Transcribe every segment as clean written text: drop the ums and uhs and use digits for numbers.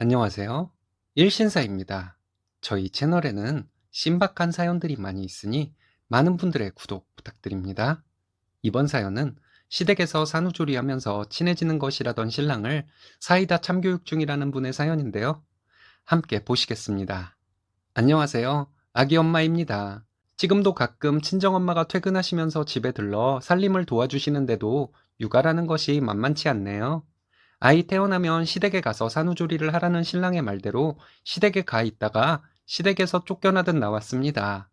안녕하세요. 일신사입니다. 저희 채널에는 신박한 사연들이 많이 있으니 많은 분들의 구독 부탁드립니다. 이번 사연은 시댁에서 산후조리 하면서 친해지는 것이라던 신랑을 사이다 참교육 중이라는 분의 사연인데요. 함께 보시겠습니다. 안녕하세요. 아기 엄마입니다. 지금도 가끔 친정엄마가 퇴근하시면서 집에 들러 살림을 도와주시는데도 육아라는 것이 만만치 않네요. 아이 태어나면 시댁에 가서 산후조리를 하라는 신랑의 말대로 시댁에 가 있다가 시댁에서 쫓겨나듯 나왔습니다.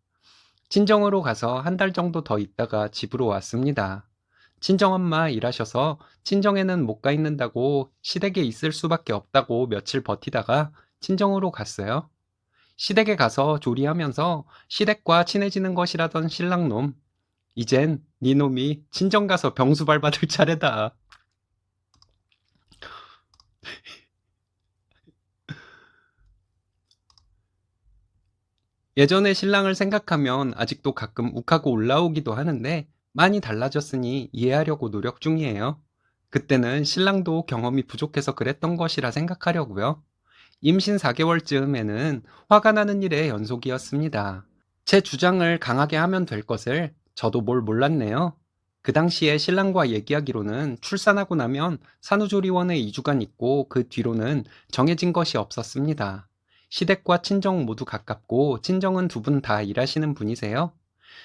친정으로 가서 한 달 정도 더 있다가 집으로 왔습니다. 친정엄마 일하셔서 친정에는 못 가 있는다고 시댁에 있을 수밖에 없다고 며칠 버티다가 친정으로 갔어요. 시댁에 가서 조리하면서 시댁과 친해지는 것이라던 신랑놈. 이젠 니놈이 친정 가서 병수발 받을 차례다. 예전의 신랑을 생각하면 아직도 가끔 욱하고 올라오기도 하는데 많이 달라졌으니 이해하려고 노력 중이에요. 그때는 신랑도 경험이 부족해서 그랬던 것이라 생각하려고요. 임신 4개월쯤에는 화가 나는 일의 연속이었습니다. 제 주장을 강하게 하면 될 것을 저도 뭘 몰랐네요. 그 당시에 신랑과 얘기하기로는 출산하고 나면 산후조리원에 2주간 있고 그 뒤로는 정해진 것이 없었습니다. 시댁과 친정 모두 가깝고 친정은 두 분 다 일하시는 분이세요.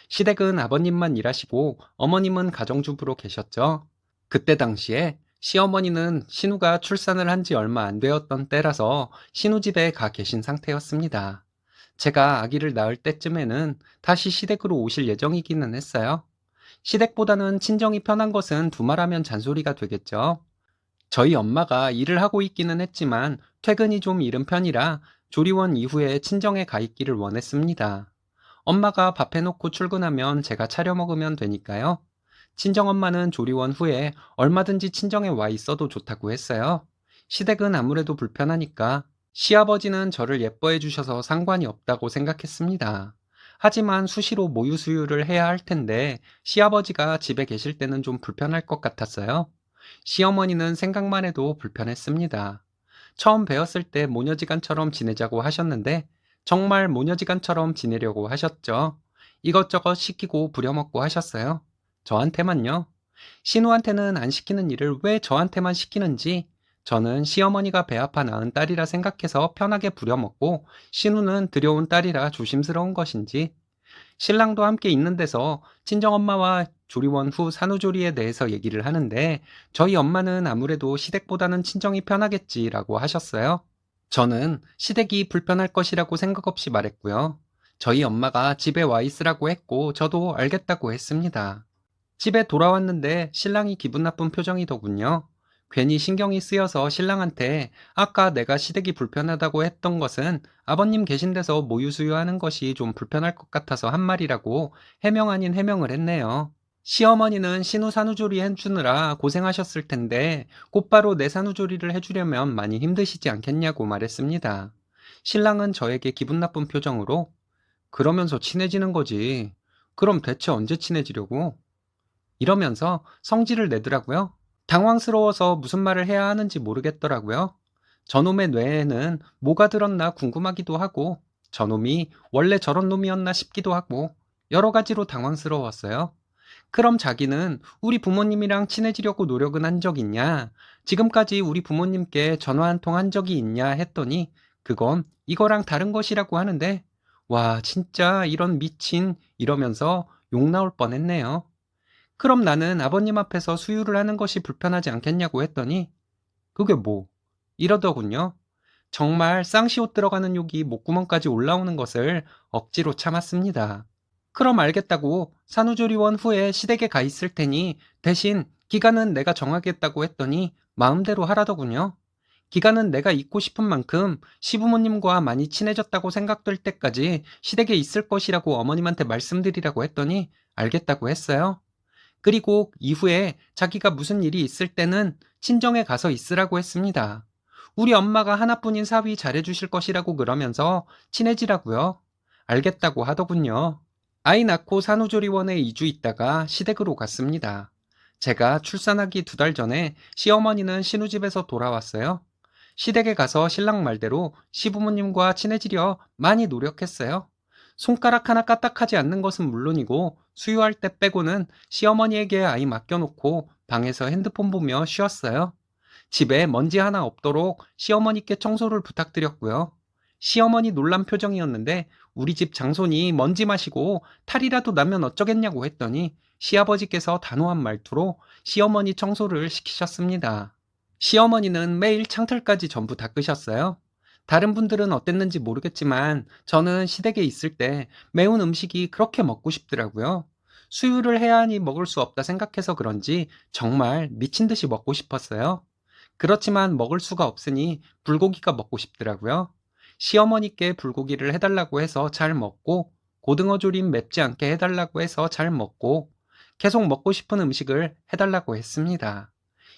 시댁은 아버님만 일하시고 어머님은 가정주부로 계셨죠. 그때 당시에 시어머니는 신우가 출산을 한 지 얼마 안 되었던 때라서 신우집에 가 계신 상태였습니다. 제가 아기를 낳을 때쯤에는 다시 시댁으로 오실 예정이기는 했어요. 시댁보다는 친정이 편한 것은 두말하면 잔소리가 되겠죠. 저희 엄마가 일을 하고 있기는 했지만 퇴근이 좀 이른 편이라 조리원 이후에 친정에 가 있기를 원했습니다. 엄마가 밥 해놓고 출근하면 제가 차려 먹으면 되니까요. 친정엄마는 조리원 후에 얼마든지 친정에 와 있어도 좋다고 했어요. 시댁은 아무래도 불편하니까 시아버지는 저를 예뻐해 주셔서 상관이 없다고 생각했습니다. 하지만 수시로 모유 수유를 해야 할 텐데 시아버지가 집에 계실 때는 좀 불편할 것 같았어요. 시어머니는 생각만 해도 불편했습니다. 처음 뵈었을 때 모녀지간처럼 지내자고 하셨는데 정말 모녀지간처럼 지내려고 하셨죠. 이것저것 시키고 부려먹고 하셨어요. 저한테만요. 신우한테는 안 시키는 일을 왜 저한테만 시키는지 저는 시어머니가 배 아파 낳은 딸이라 생각해서 편하게 부려먹고 신우는 들여온 딸이라 조심스러운 것인지 신랑도 함께 있는 데서 친정엄마와 조리원 후 산후조리에 대해서 얘기를 하는데 저희 엄마는 아무래도 시댁보다는 친정이 편하겠지라고 하셨어요. 저는 시댁이 불편할 것이라고 생각 없이 말했고요. 저희 엄마가 집에 와 있으라고 했고 저도 알겠다고 했습니다. 집에 돌아왔는데 신랑이 기분 나쁜 표정이더군요. 괜히 신경이 쓰여서 신랑한테 아까 내가 시댁이 불편하다고 했던 것은 아버님 계신 데서 모유수유하는 것이 좀 불편할 것 같아서 한 말이라고 해명 아닌 해명을 했네요. 시어머니는 신우 산후조리 해주느라 고생하셨을 텐데 곧바로 내 산후조리를 해주려면 많이 힘드시지 않겠냐고 말했습니다. 신랑은 저에게 기분 나쁜 표정으로 그러면서 친해지는 거지. 그럼 대체 언제 친해지려고? 이러면서 성질을 내더라고요. 당황스러워서 무슨 말을 해야 하는지 모르겠더라고요. 저놈의 뇌에는 뭐가 들었나 궁금하기도 하고, 저놈이 원래 저런 놈이었나 싶기도 하고, 여러 가지로 당황스러웠어요. 그럼 자기는 우리 부모님이랑 친해지려고 노력은 한 적 있냐? 지금까지 우리 부모님께 전화 한 통 한 적이 있냐? 했더니, 그건 이거랑 다른 것이라고 하는데, 와, 진짜 이런 미친, 이러면서 욕 나올 뻔했네요. 그럼 나는 아버님 앞에서 수유를 하는 것이 불편하지 않겠냐고 했더니 그게 뭐? 이러더군요. 정말 쌍시옷 들어가는 욕이 목구멍까지 올라오는 것을 억지로 참았습니다. 그럼 알겠다고 산후조리원 후에 시댁에 가 있을 테니 대신 기간은 내가 정하겠다고 했더니 마음대로 하라더군요. 기간은 내가 있고 싶은 만큼 시부모님과 많이 친해졌다고 생각될 때까지 시댁에 있을 것이라고 어머님한테 말씀드리라고 했더니 알겠다고 했어요. 그리고 이후에 자기가 무슨 일이 있을 때는 친정에 가서 있으라고 했습니다. 우리 엄마가 하나뿐인 사위 잘해주실 것이라고 그러면서 친해지라고요. 알겠다고 하더군요. 아이 낳고 산후조리원에 2주 있다가 시댁으로 갔습니다. 제가 출산하기 2달 전에 시어머니는 신우집에서 돌아왔어요. 시댁에 가서 신랑 말대로 시부모님과 친해지려 많이 노력했어요. 손가락 하나 까딱하지 않는 것은 물론이고 수유할 때 빼고는 시어머니에게 아이 맡겨놓고 방에서 핸드폰 보며 쉬었어요. 집에 먼지 하나 없도록 시어머니께 청소를 부탁드렸고요. 시어머니 놀란 표정이었는데 우리 집 장손이 먼지 마시고 탈이라도 나면 어쩌겠냐고 했더니 시아버지께서 단호한 말투로 시어머니 청소를 시키셨습니다. 시어머니는 매일 창틀까지 전부 닦으셨어요. 다른 분들은 어땠는지 모르겠지만 저는 시댁에 있을 때 매운 음식이 그렇게 먹고 싶더라고요. 수유를 해야 하니 먹을 수 없다 생각해서 그런지 정말 미친 듯이 먹고 싶었어요. 그렇지만 먹을 수가 없으니 불고기가 먹고 싶더라고요. 시어머니께 불고기를 해달라고 해서 잘 먹고, 고등어 조림 맵지 않게 해달라고 해서 잘 먹고, 계속 먹고 싶은 음식을 해달라고 했습니다.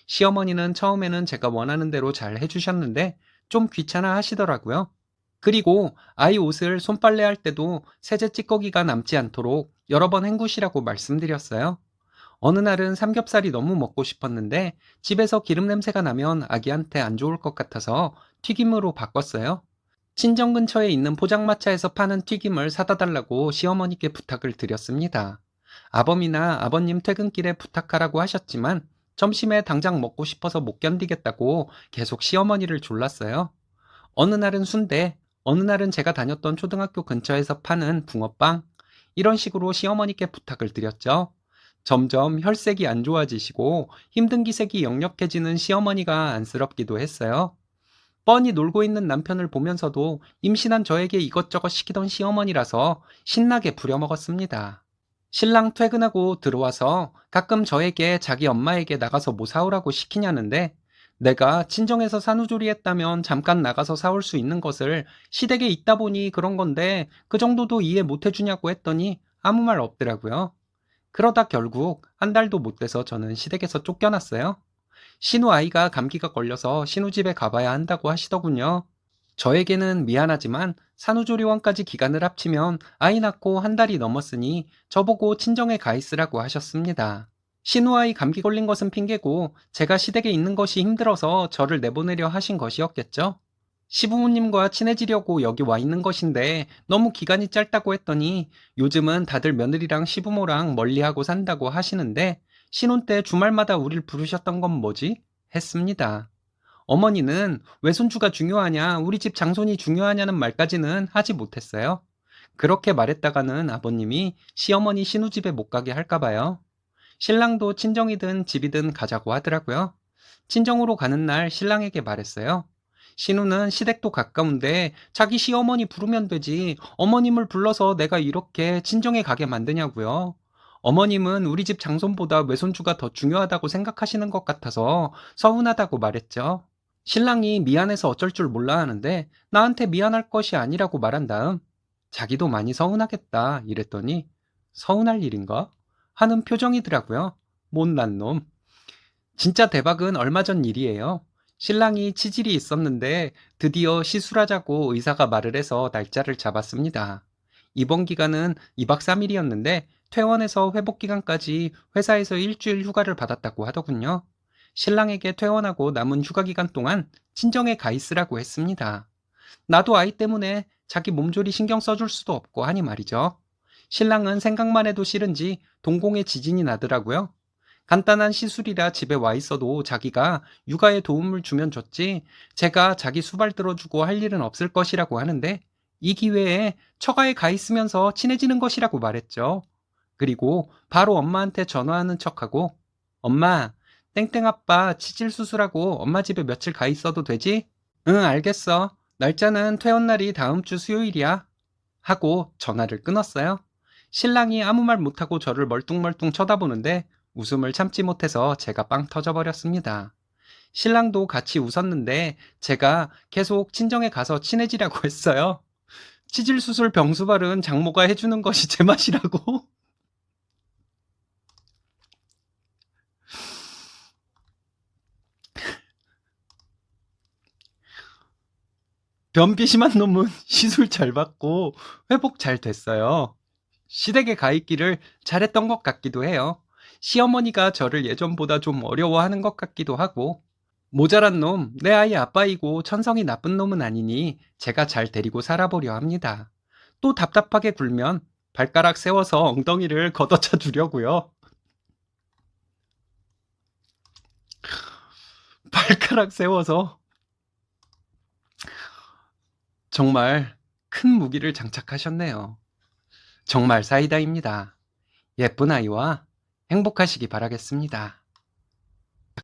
시어머니는 처음에는 제가 원하는 대로 잘 해주셨는데 좀 귀찮아 하시더라고요. 그리고 아이 옷을 손빨래할 때도 세제 찌꺼기가 남지 않도록 여러 번 헹구시라고 말씀드렸어요. 어느 날은 삼겹살이 너무 먹고 싶었는데 집에서 기름 냄새가 나면 아기한테 안 좋을 것 같아서 튀김으로 바꿨어요. 친정 근처에 있는 포장마차에서 파는 튀김을 사다 달라고 시어머니께 부탁을 드렸습니다. 아범이나 아버님 퇴근길에 부탁하라고 하셨지만 점심에 당장 먹고 싶어서 못 견디겠다고 계속 시어머니를 졸랐어요. 어느 날은 순대, 어느 날은 제가 다녔던 초등학교 근처에서 파는 붕어빵, 이런 식으로 시어머니께 부탁을 드렸죠. 점점 혈색이 안 좋아지시고 힘든 기색이 역력해지는 시어머니가 안쓰럽기도 했어요. 뻔히 놀고 있는 남편을 보면서도 임신한 저에게 이것저것 시키던 시어머니라서 신나게 부려먹었습니다. 신랑 퇴근하고 들어와서 가끔 저에게 자기 엄마에게 나가서 뭐 사오라고 시키냐는데 내가 친정에서 산후조리 했다면 잠깐 나가서 사올 수 있는 것을 시댁에 있다 보니 그런 건데 그 정도도 이해 못 해주냐고 했더니 아무 말 없더라고요. 그러다 결국 한 달도 못 돼서 저는 시댁에서 쫓겨났어요. 신우 아이가 감기가 걸려서 신우집에 가봐야 한다고 하시더군요. 저에게는 미안하지만 산후조리원까지 기간을 합치면 아이 낳고 한 달이 넘었으니 저보고 친정에 가 있으라고 하셨습니다. 신우아이 감기 걸린 것은 핑계고 제가 시댁에 있는 것이 힘들어서 저를 내보내려 하신 것이었겠죠. 시부모님과 친해지려고 여기 와 있는 것인데 너무 기간이 짧다고 했더니 요즘은 다들 며느리랑 시부모랑 멀리하고 산다고 하시는데 신혼 때 주말마다 우릴 부르셨던 건 뭐지? 했습니다. 어머니는 외손주가 중요하냐, 우리 집 장손이 중요하냐는 말까지는 하지 못했어요. 그렇게 말했다가는 아버님이 시어머니 신우집에 못 가게 할까봐요. 신랑도 친정이든 집이든 가자고 하더라고요. 친정으로 가는 날 신랑에게 말했어요. 신우는 시댁도 가까운데 자기 시어머니 부르면 되지. 어머님을 불러서 내가 이렇게 친정에 가게 만드냐고요. 어머님은 우리 집 장손보다 외손주가 더 중요하다고 생각하시는 것 같아서 서운하다고 말했죠. 신랑이 미안해서 어쩔 줄 몰라 하는데 나한테 미안할 것이 아니라고 말한 다음 자기도 많이 서운하겠다 이랬더니 서운할 일인가? 하는 표정이더라고요. 못난 놈. 진짜 대박은 얼마 전 일이에요. 신랑이 치질이 있었는데 드디어 시술하자고 의사가 말을 해서 날짜를 잡았습니다. 입원 기간은 2박 3일이었는데 퇴원해서 회복 기간까지 회사에서 일주일 휴가를 받았다고 하더군요. 신랑에게 퇴원하고 남은 휴가 기간 동안 친정에 가 있으라고 했습니다. 나도 아이 때문에 자기 몸조리 신경 써줄 수도 없고 하니 말이죠. 신랑은 생각만 해도 싫은지 동공에 지진이 나더라고요. 간단한 시술이라 집에 와 있어도 자기가 육아에 도움을 주면 좋지 제가 자기 수발 들어주고 할 일은 없을 것이라고 하는데 이 기회에 처가에 가 있으면서 친해지는 것이라고 말했죠. 그리고 바로 엄마한테 전화하는 척하고 엄마, 땡땡 아빠 치질 수술하고 엄마 집에 며칠 가 있어도 되지? 응, 알겠어. 날짜는 퇴원날이 다음 주 수요일이야. 하고 전화를 끊었어요. 신랑이 아무 말 못하고 저를 멀뚱멀뚱 쳐다보는데 웃음을 참지 못해서 제가 빵 터져버렸습니다. 신랑도 같이 웃었는데 제가 계속 친정에 가서 친해지라고 했어요. 치질 수술 병수발은 장모가 해주는 것이 제 맛이라고. 변비 심한 놈은 시술 잘 받고 회복 잘 됐어요. 시댁에 가 있기를 잘했던 것 같기도 해요. 시어머니가 저를 예전보다 좀 어려워하는 것 같기도 하고, 모자란 놈, 내 아이 아빠이고 천성이 나쁜 놈은 아니니 제가 잘 데리고 살아보려 합니다. 또 답답하게 굴면 발가락 세워서 엉덩이를 걷어차 주려고요. 발가락 세워서 정말 큰 무기를 장착하셨네요. 정말 사이다입니다. 예쁜 아이와 행복하시기 바라겠습니다.